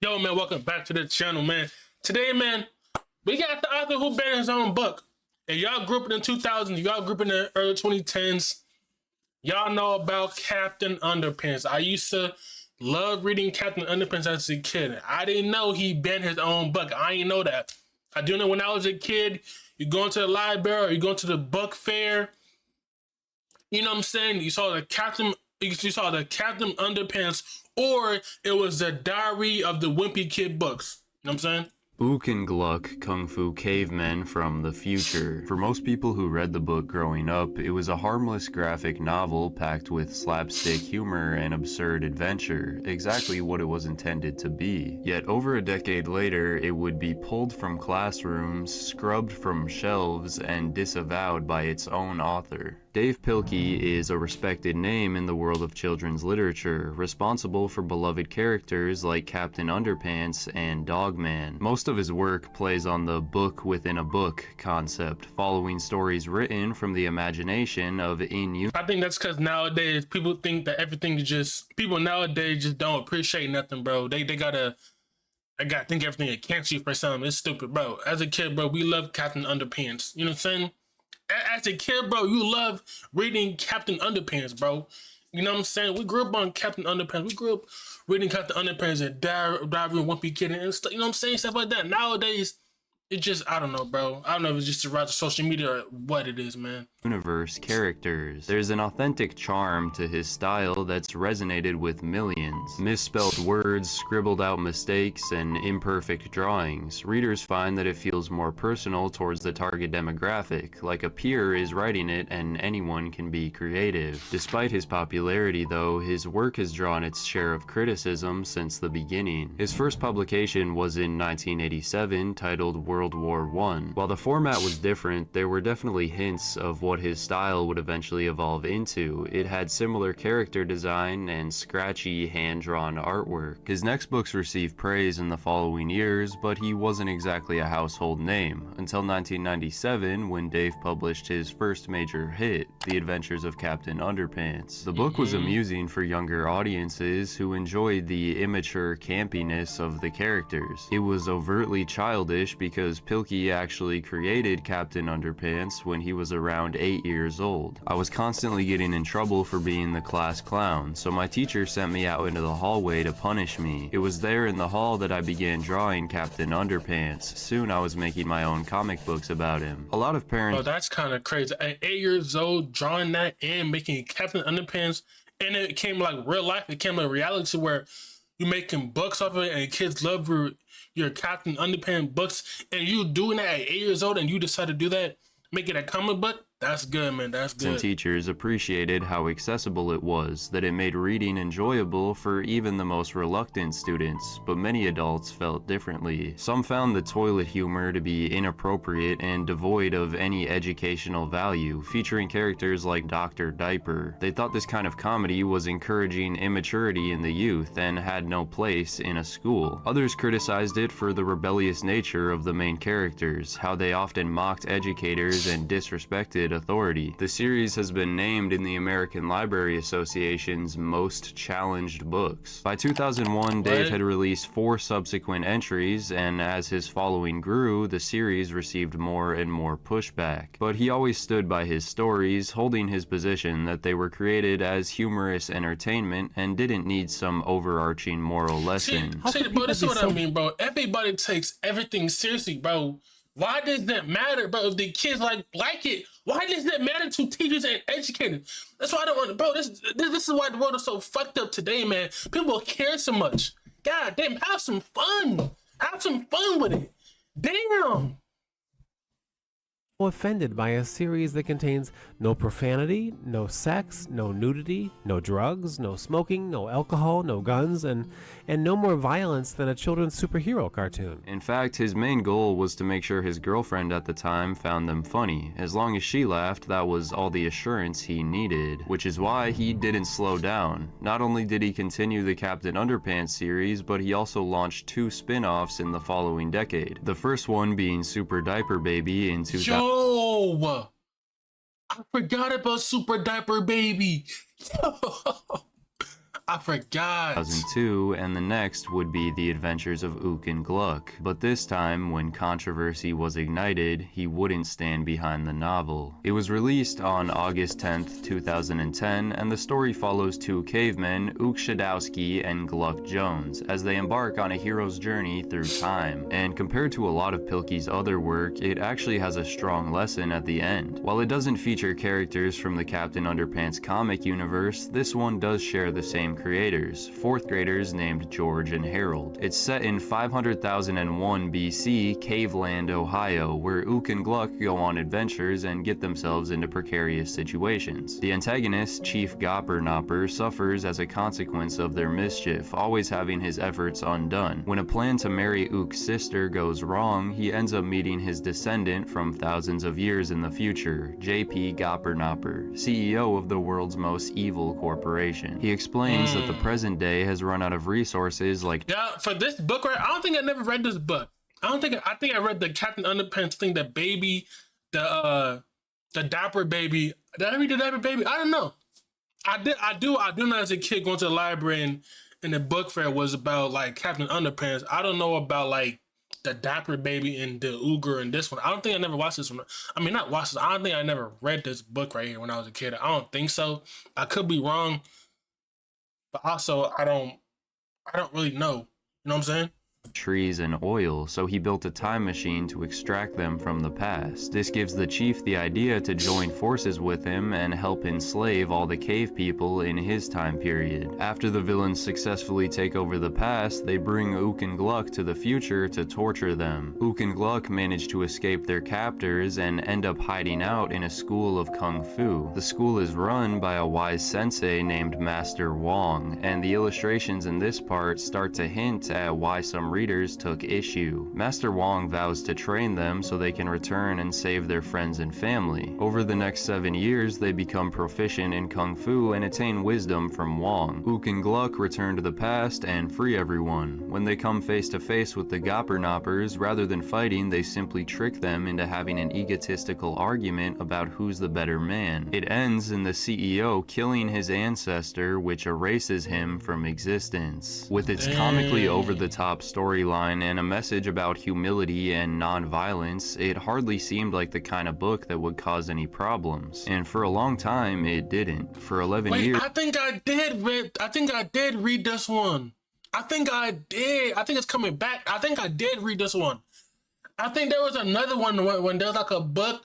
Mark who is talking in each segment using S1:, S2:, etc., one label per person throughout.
S1: Yo, man, welcome back to the channel, man. Today, man, we got the author who banned his own book. And y'all grew up in the 2000s, y'all grew up in the early 2010s. Y'all know about Captain Underpants. I used to love reading Captain Underpants as a kid. I didn't know he banned his own book. I didn't know that. I do know when I was a kid, you go into the library or you go to the book fair, you know what I'm saying? You saw the Captain Underpants, or it was the Diary of the Wimpy Kid books. You know what I'm saying?
S2: Ook and Gluck, Kung Fu Cavemen from the Future. For most people who read the book growing up, it was a harmless graphic novel packed with slapstick humor and absurd adventure, exactly what it was intended to be. Yet over a decade later, it would be pulled from classrooms, scrubbed from shelves, and disavowed by its own author. Dave Pilkey is a respected name in the world of children's literature, responsible for beloved characters like Captain Underpants and Dogman. Most of his work plays on the book within a book concept, following stories written from the imagination of
S1: I think that's because nowadays people think that everything is people nowadays just don't appreciate nothing, bro. I gotta think everything against you for something. It's stupid, bro. As a kid, bro, we love Captain Underpants. You know what I'm saying? As a kid, bro, you love reading Captain Underpants, bro. You know what I'm saying? We grew up on Captain Underpants. We grew up reading Captain Underpants and Diary of Wimpy Kid and stuff. You know what I'm saying? Stuff like that. Nowadays, it just, I don't know, bro. I don't know if it's just the rise of social media or what it is, man.
S2: Universe characters. There's an authentic charm to his style that's resonated with millions. Misspelled words, scribbled out mistakes, and imperfect drawings. Readers find that it feels more personal towards the target demographic, like a peer is writing it and anyone can be creative. Despite his popularity though, his work has drawn its share of criticism since the beginning. His first publication was in 1987, titled World War I. While the format was different, there were definitely hints of what his style would eventually evolve into. It had similar character design and scratchy hand-drawn artwork. His next books received praise in the following years, but he wasn't exactly a household name, until 1997 when Dave published his first major hit, The Adventures of Captain Underpants. The book was amusing for younger audiences who enjoyed the immature campiness of the characters. It was overtly childish because Pilkey actually created Captain Underpants when he was around 8 years old. I was constantly getting in trouble for being the class clown, so my teacher sent me out into the hallway to punish me. It was there in the hall that I began drawing Captain Underpants. Soon I was making my own comic books about him. A lot of parents—
S1: Oh, that's kind of crazy. At 8 years old, drawing that and making Captain Underpants, and it came like real life. It came a reality where you're making books off of it, and kids love your Captain Underpants books, and you doing that at 8 years old, and you decide to do that, make it a comic book. That's good, man. That's good.
S2: and teachers appreciated how accessible it was, that it made reading enjoyable for even the most reluctant students, but many adults felt differently. Some found the toilet humor to be inappropriate and devoid of any educational value, featuring characters like Dr. Diaper. They thought this kind of comedy was encouraging immaturity in the youth and had no place in a school. Others criticized it for the rebellious nature of the main characters, how they often mocked educators and disrespected authority. The series has been named in the American Library Association's most challenged books. By 2001, Dave had released 4 subsequent entries, and as his following grew, the series received more and more pushback. But he always stood by his stories, holding his position that they were created as humorous entertainment and didn't need some overarching moral lesson.
S1: See, bro, this is what I mean, bro. Everybody takes everything seriously, bro. Why does that matter, bro? If the kids like it, why does that matter to teachers and educators? That's why I don't want, bro. This is why the world is so fucked up today, man. People care so much. God damn, have some fun. Have some fun with it. Damn.
S3: Offended by a series that contains no profanity, no sex, no nudity, no drugs, no smoking, no alcohol, no guns, and no more violence than a children's superhero cartoon.
S2: In fact, his main goal was to make sure his girlfriend at the time found them funny. As long as she laughed, that was all the assurance he needed, which is why he didn't slow down. Not only did he continue the Captain Underpants series, but he also launched 2 spin-offs in the following decade. The first one being Super Diaper Baby in 2000.
S1: Yo, I forgot about Super Diaper Baby. Yo, I forgot.
S2: 2002, and the next would be The Adventures of Ook and Gluck. But this time, when controversy was ignited, he wouldn't stand behind the novel. It was released on August 10th, 2010, and the story follows two cavemen, Ook Shadowski and Gluck Jones, as they embark on a hero's journey through time. And compared to a lot of Pilkey's other work, it actually has a strong lesson at the end. While it doesn't feature characters from the Captain Underpants comic universe, this one does share the same creators, 4th graders named George and Harold. It's set in 500,001 BC, Caveland, Ohio, where Ook and Gluck go on adventures and get themselves into precarious situations. The antagonist, Chief Gopper suffers as a consequence of their mischief, always having his efforts undone. When a plan to marry Ook's sister goes wrong, he ends up meeting his descendant from thousands of years in the future, J.P. Gopper, CEO of the world's most evil corporation. He explains that the present day has run out of resources like...
S1: Yeah, for this book, right? I don't think I never read this book. I think I read the Captain Underpants thing, the baby, the Dapper Baby. Did I read the Dapper Baby? I don't know. I do know as a kid going to the library and the book fair was about like Captain Underpants. I don't know about like the Dapper Baby and the Ooger and this one. I don't think I never watched this one. I mean, not watched this. I don't think I never read this book right here when I was a kid. I don't think so. I could be wrong. But also, I don't really know. You know what I'm saying?
S2: trees and oil, so he built a time machine to extract them from the past. This gives the chief the idea to join forces with him and help enslave all the cave people in his time period. After the villains successfully take over the past, they bring Ook and Gluck to the future to torture them. Ook and Gluck manage to escape their captors and end up hiding out in a school of Kung Fu. The school is run by a wise sensei named Master Wong, and the illustrations in this part start to hint at why some readers took issue. Master Wong vows to train them so they can return and save their friends and family. Over the next 7 years, they become proficient in Kung Fu and attain wisdom from Wong. Ook and Gluck return to the past and free everyone. When they come face to face with the Goppernoppers, rather than fighting, they simply trick them into having an egotistical argument about who's the better man. It ends in the CEO killing his ancestor, which erases him from existence. With its comically over-the-top storyline and a message about humility and non-violence, it hardly seemed like the kind of book that would cause any problems. And for a long time, it didn't. For 11 years...
S1: I think I did read this one. I think I did. I think it's coming back. I think I did read this one. I think there was another one when there was like a book,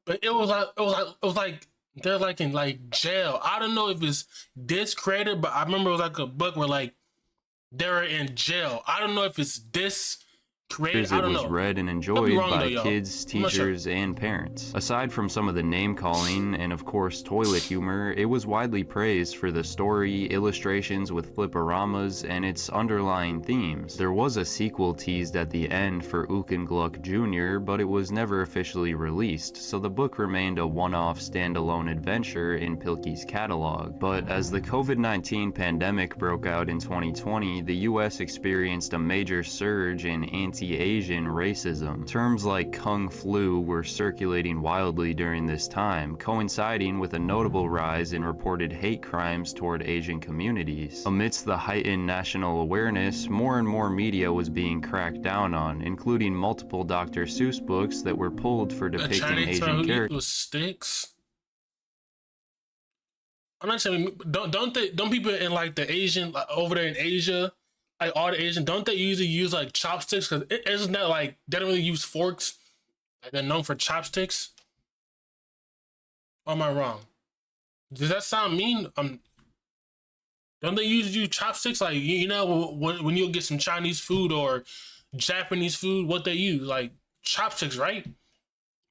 S1: but it was like they're like in like jail. I don't know if it's this creator, but I remember it was like a book where like they were in jail. I don't know if it's this creator. I don't know.
S2: It was read and enjoyed by kids, teachers, and parents. Aside from some of the name calling and of course toilet humor, it was widely praised for the story, illustrations with fliporamas, and its underlying themes. There was a sequel teased at the end for Ook and Gluck Jr., but it was never officially released, so the book remained a one-off standalone adventure in Pilkey's catalog. But as the COVID-19 pandemic broke out in 2020, the US experienced a major surge in anti-Asian racism. Terms like Kung Flu were circulating wildly during this time, coinciding with a notable rise in reported hate crimes toward Asian communities. Amidst the heightened national awareness, more and more media was being cracked down on, including multiple Dr. Seuss books that were pulled for depicting Asian characters.
S1: Sticks. I'm not saying don't people in like the Asian like, over there in Asia, like all the Asian, don't they usually use like chopsticks? Because isn't that like they don't really use forks? Like they're known for chopsticks. Or am I wrong? Does that sound mean? Don't they usually use chopsticks? Like you know when you'll get some Chinese food or Japanese food, what they use like chopsticks, right?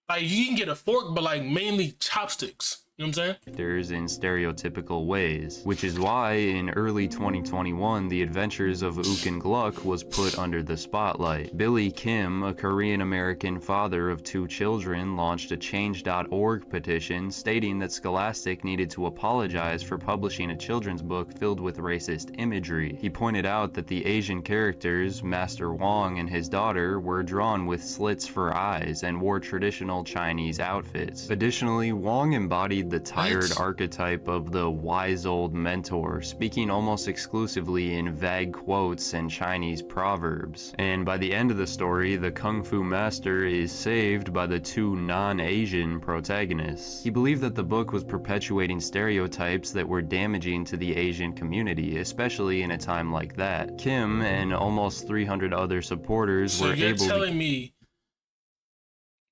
S1: Like you can get a fork, but like mainly chopsticks. You know what I'm saying?
S2: In stereotypical ways, which is why in early 2021 the adventures of Ook and Gluck was put under the spotlight. Billy Kim, a Korean-American father of 2 children, launched a change.org petition stating that Scholastic needed to apologize for publishing a children's book filled with racist imagery. He pointed out that the Asian characters, Master Wong and his daughter, were drawn with slits for eyes and wore traditional Chinese outfits. Additionally, Wong embodied embodied the tired archetype of the wise old mentor, speaking almost exclusively in vague quotes and Chinese proverbs. And by the end of the story, the Kung Fu master is saved by the two non-Asian protagonists. He believed that the book was perpetuating stereotypes that were damaging to the Asian community, especially in a time like that. Kim and almost 300 other supporters were able to...
S1: So you're telling me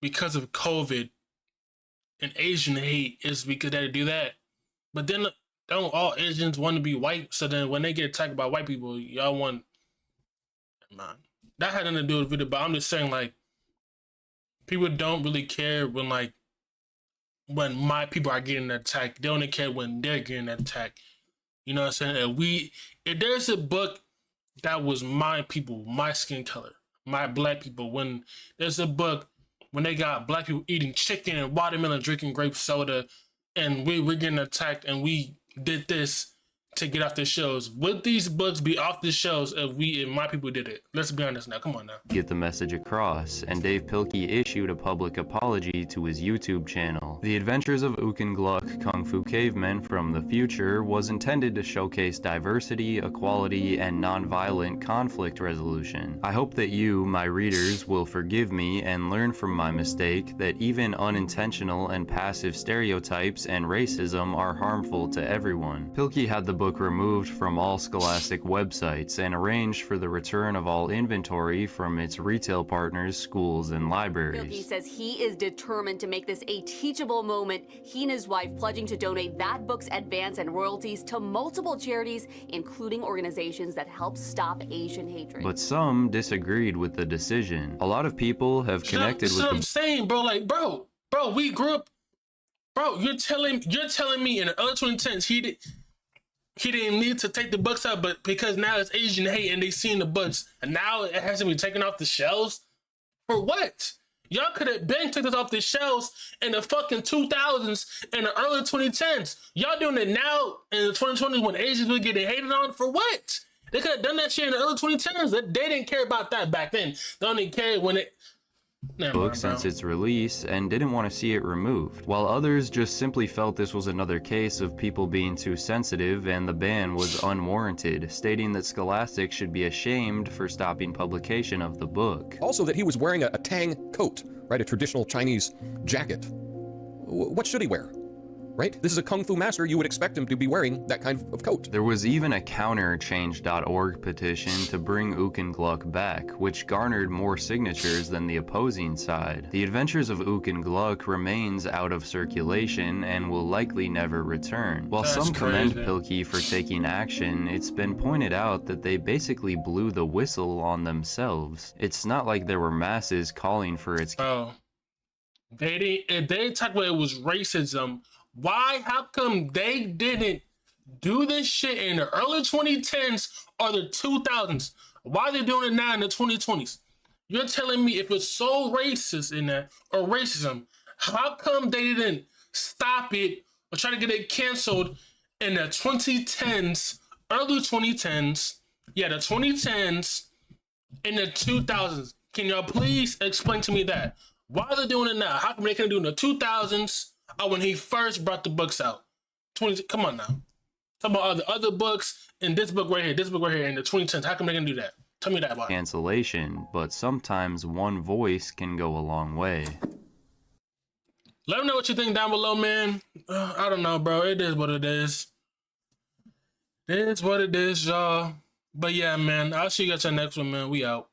S1: because of COVID and Asian hate is because they do that? But then don't all Asians want to be white? So then when they get attacked by white people, y'all want... Man, that had nothing to do with the video, but I'm just saying, like, people don't really care when, like, when my people are getting attacked. They only care when they're getting attacked. You know what I'm saying? If there's a book that was my people, my skin color, my black people, when there's a book when they got black people eating chicken and watermelon, drinking grape soda, and we're getting attacked, and we did this to get off the shelves. Would these books be off the shelves if my people did it? Let's be honest now. Come on now.
S2: Get the message across, and Dave Pilkey issued a public apology to his YouTube channel. The Adventures of Ook and Gluck, Kung Fu Cavemen from the Future was intended to showcase diversity, equality, and non-violent conflict resolution. I hope that you, my readers, will forgive me and learn from my mistake that even unintentional and passive stereotypes and racism are harmful to everyone. Pilkey had the book removed from all Scholastic websites and arranged for the return of all inventory from its retail partners, schools, and libraries.
S4: Pilkey says he is determined to make this a teachable moment. He and his wife pledging to donate that book's advance and royalties to multiple charities, including organizations that help stop Asian hatred.
S2: But some disagreed with the decision. A lot of people have connected with
S1: I'm saying, bro, like, bro, we grew up, bro, you're telling me in the early 2010s he didn't need to take the books out, but because now it's Asian hate and they seen the books, and now it has to be taken off the shelves? For what? Y'all could have been took this off the shelves in the fucking 2000s and the early 2010s. Y'all doing it now in the 2020s when Asians were getting hated on? For what? They could have done that shit in the early 2010s. They didn't care about that back then. They only cared when it...
S2: book since its release and didn't want to see it removed, while others just simply felt this was another case of people being too sensitive and the ban was unwarranted, stating that Scholastic should be ashamed for stopping publication of the book.
S5: Also that he was wearing a tang coat, right, a traditional Chinese jacket. What should he wear? Right? This is a Kung Fu master. You would expect him to be wearing that kind of coat.
S2: There was even a counter-change.org petition to bring Ook and Gluck back, which garnered more signatures than the opposing side. The Adventures of Ook and Gluck remains out of circulation and will likely never return. While some commend Pilkey for taking action, it's been pointed out that they basically blew the whistle on themselves. It's not like there were masses calling for its...
S1: Bro, they talked about it was racism. Why? How come they didn't do this shit in the early 2010s or the 2000s? Why are they doing it now in the 2020s? You're telling me if it's so racist in that, or racism, how come they didn't stop it or try to get it canceled in the 2010s, early 2010s, the 2010s, in the 2000s? Can y'all please explain to me that? Why are they doing it now? How come they couldn't do it in the 2000s? Oh, when he first brought the books out. Come on now. Talk about the other books and this book right here in the 2010s. How come they can do that? Tell me that about
S2: cancellation, but sometimes one voice can go a long way.
S1: Let me know what you think down below, man. I don't know, bro. It is what it is. It is what it is, y'all. But yeah, man, I'll see you guys in the next one, man. We out.